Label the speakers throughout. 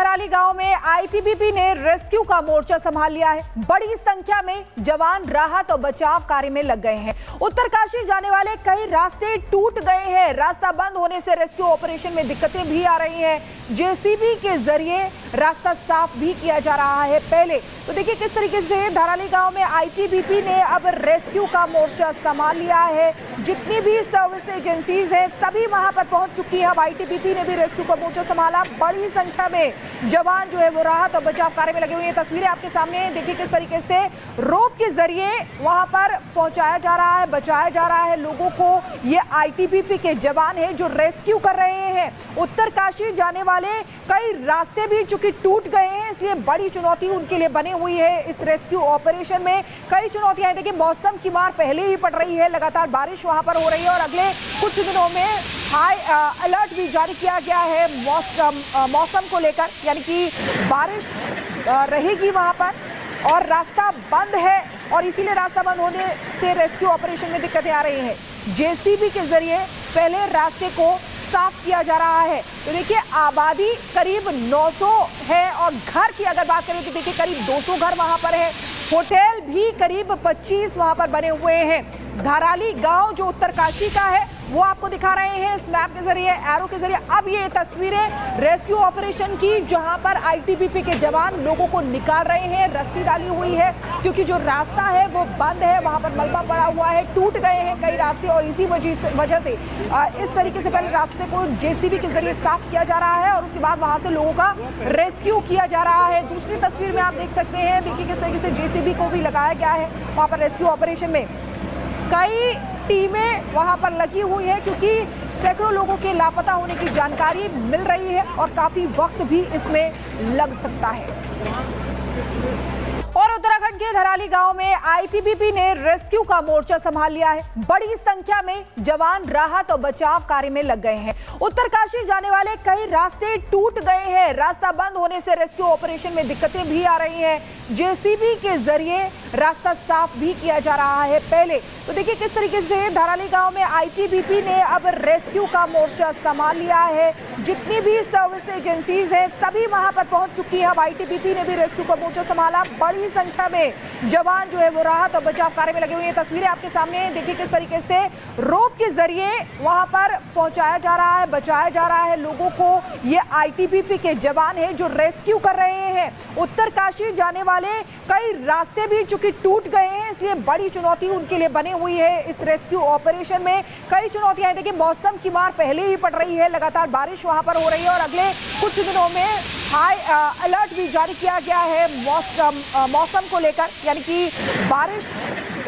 Speaker 1: धराली गांव में आईटीबीपी ने रेस्क्यू का मोर्चा संभाल लिया है। बड़ी संख्या में जवान राहत और बचाव कार्य में लग गए हैं। उत्तरकाशी जाने वाले कई रास्ते टूट गए हैं। रास्ता बंद होने से रेस्क्यू ऑपरेशन में दिक्कतें भी आ रही हैं। जेसीबी के जरिए रास्ता साफ भी किया जा रहा है। पहले तो देखिए किस तरीके से धराली गांव में आईटीबीपी ने अब रेस्क्यू का मोर्चा संभाल लिया है। जितनी भी सर्विस एजेंसीज है सभी वहां पर पहुंच चुकी है। अब आईटीबीपी ने भी रेस्क्यू का मोर्चा संभाला। बड़ी संख्या में जवान जो है वो राहत और बचाव कार्य में लगे हुए हैं। तस्वीरें आपके सामने देखिए किस तरीके से रोप के जरिए वहां पर पहुंचाया जा रहा है, बचाया जा रहा है लोगों को। ये आईटीबीपी के जवान हैं जो रेस्क्यू कर रहे हैं। उत्तरकाशी जाने वाले कई रास्ते भी चूंकि टूट गए हैं, इसलिए बड़ी चुनौती उनके लिए बनी हुई है। इस रेस्क्यू ऑपरेशन में कई चुनौतियां हैं। देखिए मौसम की मार पहले ही पड़ रही है, लगातार बारिश वहां पर हो रही है और अगले कुछ दिनों में हाई अलर्ट भी जारी किया गया है मौसम को लेकर, यानी कि बारिश रहेगी वहां पर और रास्ता बंद है और इसीलिए रास्ता बंद होने से रेस्क्यू ऑपरेशन में दिक्कतें आ रही हैं। जेसीबी के जरिए पहले रास्ते को साफ किया जा रहा है। तो देखिए आबादी करीब 900 है और घर की अगर बात करें तो देखिए करीब 200 घर वहां पर है। होटल भी करीब 25 वहां पर बने हुए हैं। धराली गांव जो उत्तरकाशी का है वो आपको दिखा रहे हैं इस मैप के जरिए, एरो के जरिए। अब ये तस्वीरें रेस्क्यू ऑपरेशन की जहां पर आईटीबीपी के जवान लोगों को निकाल रहे हैं। रस्सी डाली हुई है क्योंकि जो रास्ता है वो बंद है, वहां पर मलबा पड़ा हुआ है, टूट गए हैं कई रास्ते और इसी वजह से इस तरीके से पहले रास्ते को जेसीबी के जरिए साफ किया जा रहा है और उसके बाद वहां से लोगों का रेस्क्यू किया जा रहा है। दूसरी तस्वीर में आप देख सकते हैं, देखिए किस तरीके से जेसीबी को भी लगाया गया है वहां पर रेस्क्यू ऑपरेशन में। कई टीमें वहां पर लगी हुई है क्योंकि सैकड़ों लोगों के लापता होने की जानकारी मिल रही है और काफी वक्त भी इसमें लग सकता है। और उत्तराखंड के धराली गांव में आईटीबीपी ने रेस्क्यू का मोर्चा संभाल लिया है। बड़ी संख्या में जवान राहत और बचाव कार्य में लग गए हैं। उत्तरकाशी जाने वाले कई रास्ते टूट गए हैं। रास्ता बंद होने से रेस्क्यू ऑपरेशन में दिक्कतें भी आ रही हैं। जेसीबी के जरिए रास्ता साफ भी किया जा रहा है। पहले तो देखिए किस तरीके से धराली गांव में आईटीबीपी ने अब रेस्क्यू का मोर्चा संभाल लिया है। जितनी भी सर्विस एजेंसीज है सभी वहां पर पहुंच चुकी है। अब आईटीबीपी ने भी रेस्क्यू का मोर्चा संभाला। बड़ी संख्या में जवान जो है वो राहत और बचाव कार्य में लगे हुए हैं। तस्वीरें आपके सामने देखिए किस तरीके से रोप के जरिए वहां पर पहुंचाया जा रहा है, बचाया जा रहा है लोगों को। ये आईटीबीपी के जवान हैं जो रेस्क्यू कर रहे हैं। उत्तरकाशी जाने वाले कई रास्ते भी चूंकि टूट गए हैं, इसलिए बड़ी चुनौती उनके लिए बनी हुई है। इस रेस्क्यू ऑपरेशन में कई चुनौतियां हैं। देखिए मौसम की मार पहले ही पड़ रही है, लगातार बारिश वहां पर हो रही है और अगले कुछ दिनों में हाई अलर्ट भी जारी किया गया है मौसम को लेकर, यानी कि बारिश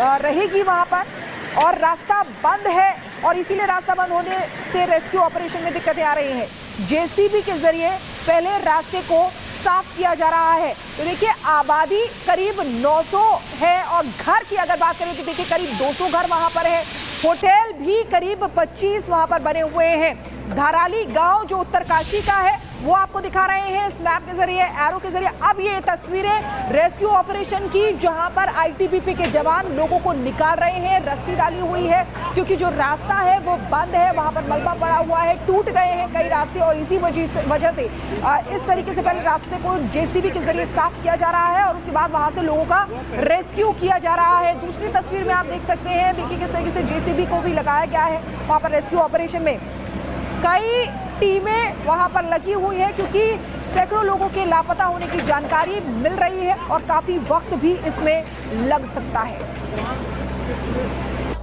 Speaker 1: रहेगी वहां पर और रास्ता बंद है और इसीलिए रास्ता बंद होने से रेस्क्यू ऑपरेशन में दिक्कतें आ रही हैं। जेसीबी के जरिए पहले रास्ते को साफ किया जा रहा है। तो देखिए आबादी करीब 900 है और घर की अगर बात करें तो देखिए करीब 200 घर वहां पर है। होटल भी करीब 25 वहां पर बने हुए हैं। धराली गांव जो उत्तरकाशी का है वो आपको दिखा रहे हैं इस मैप के जरिए, एरो के जरिए। अब ये तस्वीरें रेस्क्यू ऑपरेशन की जहां पर आईटीबीपी के जवान लोगों को निकाल रहे हैं। रस्सी डाली हुई है क्योंकि जो रास्ता है वो बंद है, वहां पर मलबा पड़ा हुआ है, टूट गए हैं कई रास्ते और इसी वजह से इस तरीके से पहले रास्ते को जेसीबी के जरिए साफ किया जा रहा है और उसके बाद वहां से लोगों का रेस्क्यू किया जा रहा है। दूसरी तस्वीर में आप देख सकते हैं, देखिए किस तरीके से जेसीबी को भी लगाया गया है वहां पर रेस्क्यू ऑपरेशन में। कई टीमें वहां पर लगी हुई है क्योंकि सैकड़ों लोगों के लापता होने की जानकारी मिल रही है और काफी वक्त भी इसमें लग सकता है।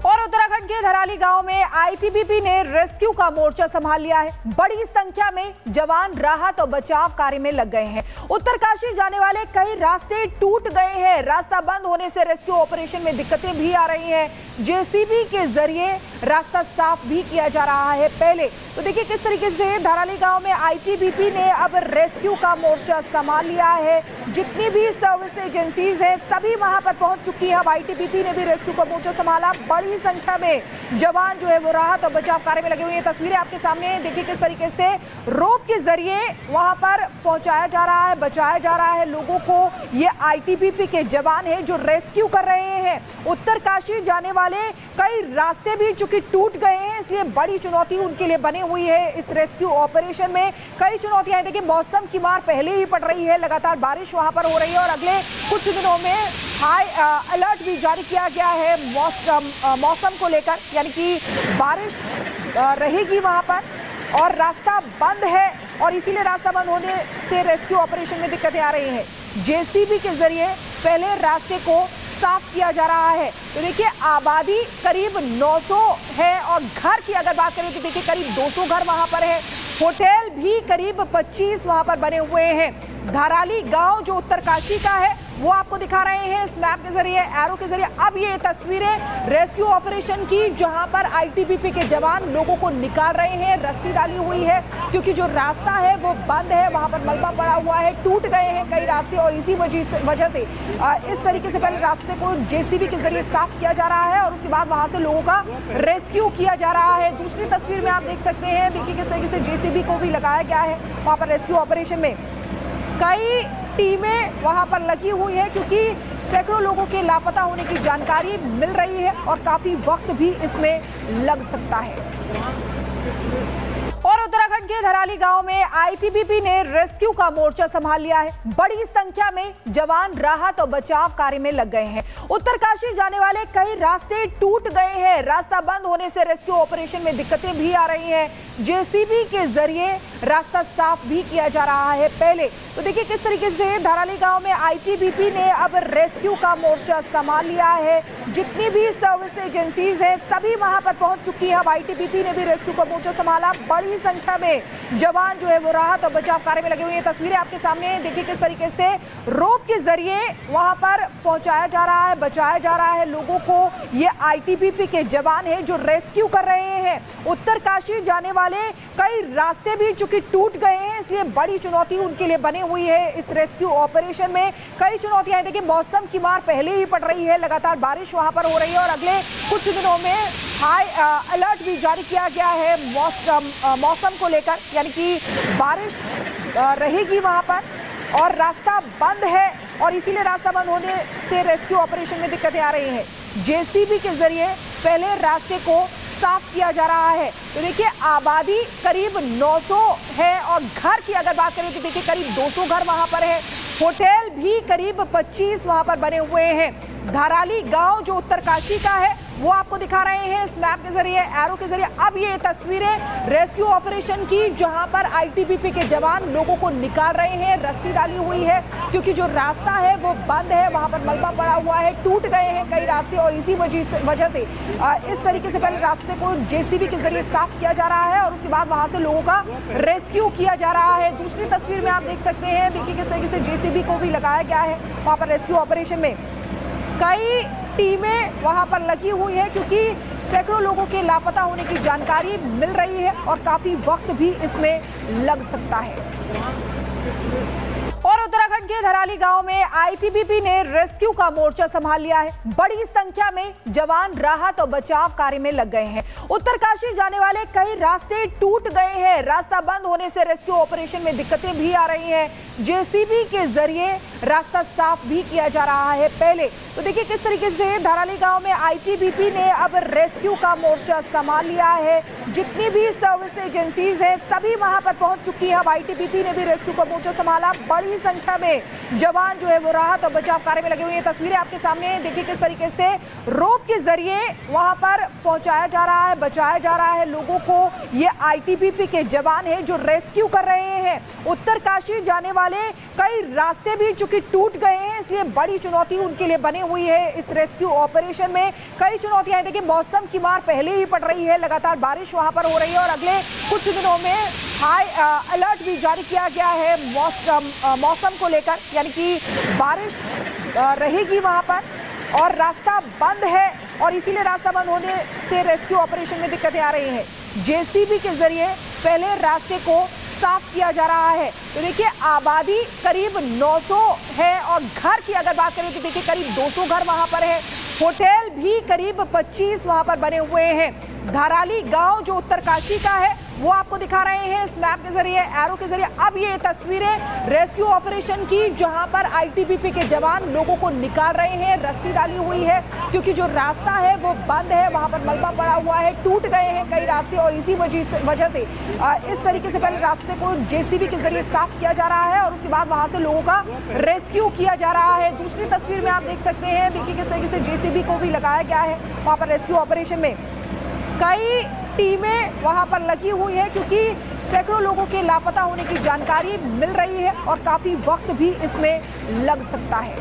Speaker 1: और उत्तराखंड के धराली गांव में आईटीबीपी ने रेस्क्यू का मोर्चा संभाल लिया है। बड़ी संख्या में जवान राहत और बचाव कार्य में लग गए हैं। उत्तरकाशी जाने वाले कई रास्ते टूट गए हैं। रास्ता बंद होने से रेस्क्यू ऑपरेशन में दिक्कतें भी आ रही हैं। जेसीबी के जरिए रास्ता साफ भी किया जा रहा है। पहले तो देखिए किस तरीके से धराली गांव में आईटीबीपी ने अब रेस्क्यू का मोर्चा संभाल लिया है। जितनी भी सर्विस एजेंसीज है सभी वहां पर पहुंच चुकी है। अब आईटीबीपी ने भी रेस्क्यू का मोर्चा संभाला। बड़ी संख्या में जवान जो है वो राहत और बचाव कार्य में लगे हुए हैं। तस्वीरें आपके सामने देखिए किस तरीके से रोप के जरिए वहां पर पहुंचाया जा रहा है, बचाया जा रहा है लोगों को। ये आईटीबीपी के जवान हैं जो रेस्क्यू कर रहे हैं। उत्तरकाशी जाने वाले कई रास्ते भी चूंकि टूट गए हैं, इसलिए बड़ी चुनौती उनके लिए बनी हुई है। इस रेस्क्यू ऑपरेशन में कई चुनौतियां हैं। देखिए, मौसम की मार पहले ही पड़ रही है, लगातार बारिश वहां पर हो रही है और अगले कुछ दिनों में हाई अलर्ट भी जारी किया गया है मौसम को लेकर, यानी कि बारिश रहेगी वहां पर और रास्ता बंद है और इसीलिए रास्ता बंद होने से रेस्क्यू ऑपरेशन में दिक्कतें आ रही हैं। जेसीबी के जरिए पहले रास्ते को साफ किया जा रहा है। तो देखिए, आबादी करीब 900 है और घर की अगर बात करें तो देखिए करीब 200 घर वहां पर है। होटल भी करीब 25 वहां पर बने हुए हैं। धाराली गांव जो उत्तरकाशी का है वो आपको दिखा रहे हैं इस मैप के जरिए, एरो के जरिए। अब ये तस्वीरें रेस्क्यू ऑपरेशन की, जहां पर आईटीबीपी के जवान लोगों को निकाल रहे हैं। रस्सी डाली हुई है क्योंकि जो रास्ता है वो बंद है, वहां पर मलबा पड़ा हुआ है, टूट गए हैं कई रास्ते और इसी वजह से इस तरीके से पहले रास्ते को जेसीबी के जरिए साफ किया जा रहा है और उसके बाद वहां से लोगों का रेस्क्यू किया जा रहा है। दूसरी तस्वीर में आप देख सकते हैं, देखिए किस तरीके से जेसीबी को भी लगाया गया है वहां पर रेस्क्यू ऑपरेशन में। कई टीमें वहां पर लगी हुई है क्योंकि सैकड़ों लोगों के लापता होने की जानकारी मिल रही है और काफी वक्त भी इसमें लग सकता है। और उत्तराखंड के धराली गांव में आईटीबीपी ने रेस्क्यू का मोर्चा संभाल लिया है। बड़ी संख्या में जवान राहत और बचाव कार्य में लग गए हैं। उत्तरकाशी जाने वाले कई रास्ते टूट गए हैं। रास्ता बंद होने से रेस्क्यू ऑपरेशन में दिक्कतें भी आ रही हैं। जेसीबी के जरिए रास्ता साफ भी किया जा रहा है पहले। तो देखिए किस तरीके से धराली गांव में आईटीबीपी ने अब रेस्क्यू का मोर्चा संभाल लिया है। जितनी भी सर्विस एजेंसीज है सभी वहां पर पहुंच चुकी है। अब आईटीबीपी ने भी रेस्क्यू का मोर्चा संभाला। बड़ी संख्या में जवान जो है वो राहत और बचाव कार्य में लगे हुए हैं। तस्वीरें आपके सामने देखिए किस तरीके से रोप के जरिए वहां पर पहुंचाया जा रहा है, बचाया जा रहा है लोगों को। ये आईटीबीपी के जवान हैं जो रेस्क्यू कर रहे हैं। उत्तरकाशी जाने वाले कई रास्ते भी चूंकि टूट गए हैं, इसलिए बड़ी चुनौती उनके लिए बनी हुई है। इस रेस्क्यू ऑपरेशन में कई चुनौतियां हैं। देखिए, मौसम की मार पहले ही पड़ रही है, लगातार बारिश वहां पर हो रही है और अगले कुछ दिनों में हाई अलर्ट भी जारी किया गया है मौसम को लेकर, यानी कि बारिश रहेगी वहां पर और रास्ता बंद है और इसीलिए रास्ता बंद होने से रेस्क्यू ऑपरेशन में दिक्कतें आ रही हैं। जेसीबी के जरिए पहले रास्ते को साफ किया जा रहा है। तो देखिए, आबादी करीब 900 है और घर की अगर बात करें तो देखिए करीब 200 घर वहां पर है। होटल भी करीब 25 वहां पर बने हुए हैं। धाराली गांव जो उत्तरकाशी का है वो आपको दिखा रहे हैं इस मैप के जरिए, एरो के जरिए। अब ये तस्वीरें रेस्क्यू ऑपरेशन की, जहां पर आईटीबीपी के जवान लोगों को निकाल रहे हैं। रस्सी डाली हुई है क्योंकि जो रास्ता है वो बंद है, वहां पर मलबा पड़ा हुआ है, टूट गए हैं कई रास्ते और इसी वजह से इस तरीके से पहले रास्ते को जेसीबी के जरिए साफ किया जा रहा है और उसके बाद वहां से लोगों का रेस्क्यू किया जा रहा है। दूसरी तस्वीर में आप देख सकते हैं, देखिए किस तरीके से जेसीबी को भी लगाया गया है वहां पर रेस्क्यू ऑपरेशन में। कई टीमें वहां पर लगी हुई है क्योंकि सैकड़ों लोगों के लापता होने की जानकारी मिल रही है और काफी वक्त भी इसमें लग सकता है। और उत्तराखंड के धराली गांव में आईटीबीपी ने रेस्क्यू का मोर्चा संभाल लिया है। बड़ी संख्या में जवान राहत और बचाव कार्य में लग गए हैं। उत्तरकाशी जाने वाले कई रास्ते टूट गए हैं। रास्ता बंद होने से रेस्क्यू ऑपरेशन में दिक्कतें भी आ रही हैं। जेसीबी के जरिए रास्ता साफ भी किया जा रहा है पहले। तो देखिए किस तरीके से धराली गांव में आईटीबीपी ने अब रेस्क्यू का मोर्चा संभाल लिया है। जितनी भी सर्विस एजेंसीज है सभी वहां पर पहुंच चुकी है। अब आईटीबीपी ने भी रेस्क्यू का मोर्चा संभाला। बड़ी संख्या में जवान जो है वो राहत और बचाव कार्य में लगे हुए हैं। तस्वीरें आपके सामने देखिए किस तरीके से रोप के जरिए वहां पर पहुंचाया जा रहा है, बचाया जा रहा है लोगों को। ये आईटीबीपी के जवान हैं जो रेस्क्यू कर रहे हैं। उत्तरकाशी जाने वाले कई रास्ते भी चूंकि टूट गए हैं, इसलिए बड़ी चुनौती उनके लिए बनी हुई है। इस रेस्क्यू ऑपरेशन में कई चुनौतियां हैं। देखिए, मौसम की मार पहले ही पड़ रही है, लगातार बारिश वहां पर हो रही है और अगले कुछ दिनों में हाई अलर्ट भी जारी किया गया है मौसम को लेकर, यानी कि बारिश रहेगी वहां पर और रास्ता बंद है और इसीलिए रास्ता बंद होने से रेस्क्यू ऑपरेशन में दिक्कतें आ रही हैं। जेसीबी के जरिए पहले रास्ते को साफ किया जा रहा है। तो देखिए, आबादी करीब 900 है और घर की अगर बात करें तो देखिए करीब 200 घर वहां पर है। होटल भी करीब 25 वहां पर बने हुए हैं। धाराली गांव जो उत्तरकाशी का है वो आपको दिखा रहे हैं इस मैप के जरिए, एरो के जरिए। अब ये तस्वीरें रेस्क्यू ऑपरेशन की, जहां पर आईटीबीपी के जवान लोगों को निकाल रहे हैं। रस्सी डाली हुई है क्योंकि जो रास्ता है वो बंद है, वहां पर मलबा पड़ा हुआ है, टूट गए हैं कई रास्ते, और इसी वजह से इस तरीके से पहले रास्ते को जेसीबी के जरिए साफ किया जा रहा है और उसके बाद वहां से लोगों का रेस्क्यू किया जा रहा है। दूसरी तस्वीर में आप देख सकते हैं, देखिए किस तरीके से जेसीबी को भी लगाया गया है वहां पर रेस्क्यू ऑपरेशन में। कई टीमें वहां पर लगी हुई है क्योंकि सैकड़ों लोगों के लापता होने की जानकारी मिल रही है और काफी वक्त भी इसमें लग सकता है।